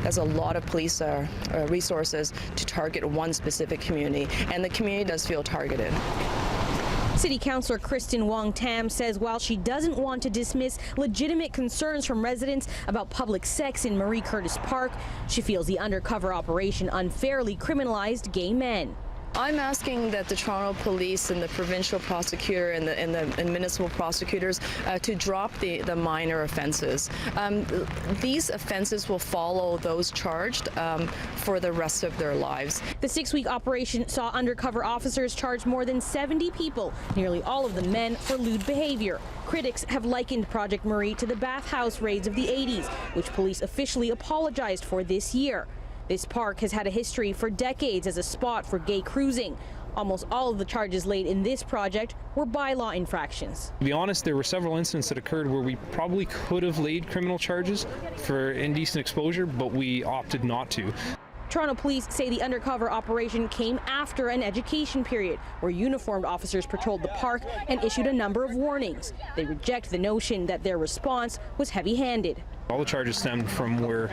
That's a lot of police resources to target one specific community, and the community does feel targeted. City Councillor Kristyn Wong-Tam says while she doesn't want to dismiss legitimate concerns from residents about public sex in Marie Curtis Park, she feels the undercover operation unfairly criminalized gay men. I'm asking that the Toronto Police and the provincial prosecutor and the municipal prosecutors to drop the minor offences. These offences will follow those charged for the rest of their lives. The 6-week operation saw undercover officers charge more than 70 people, nearly all of them men, for lewd behaviour. Critics have likened Project Marie to the bathhouse raids of the 80s, which police officially apologized for this year. This park has had a history for decades as a spot for gay cruising. Almost all of the charges laid in this project were bylaw infractions. To be honest, there were several incidents that occurred where we probably could have laid criminal charges for indecent exposure, but we opted not to. Toronto police say the undercover operation came after an education period where uniformed officers patrolled the park and issued a number of warnings. They reject the notion that their response was heavy-handed. All the charges stemmed from where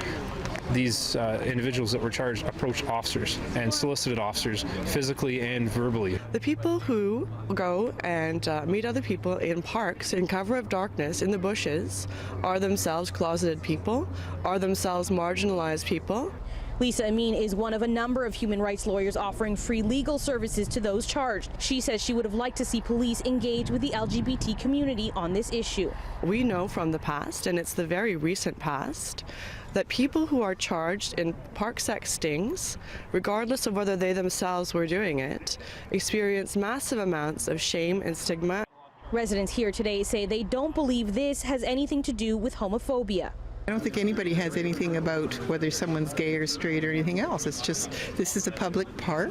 these individuals that were charged approached officers and solicited officers physically and verbally. The people who go and meet other people in parks in cover of darkness in the bushes are themselves closeted people, are themselves marginalized people. Lisa Amin is one of a number of human rights lawyers offering free legal services to those charged. She says she would have liked to see police engage with the LGBT community on this issue. We know from the past, and it's the very recent past, that people who are charged in park sex stings, regardless of whether they themselves were doing it, experience massive amounts of shame and stigma. Residents here today say they don't believe this has anything to do with homophobia. I don't think anybody has anything about whether someone's gay or straight or anything else. It's just, this is a public park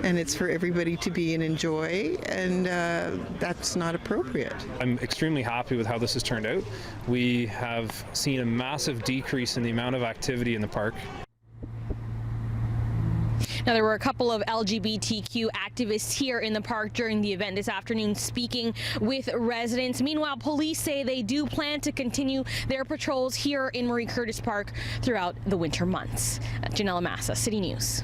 and it's for everybody to be and enjoy, and that's not appropriate. I'm extremely happy with how this has turned out. We have seen a massive decrease in the amount of activity in the park. Now, there were a couple of LGBTQ activists here in the park during the event this afternoon speaking with residents. Meanwhile, police say they do plan to continue their patrols here in Marie Curtis Park throughout the winter months. Janella Massa, City News.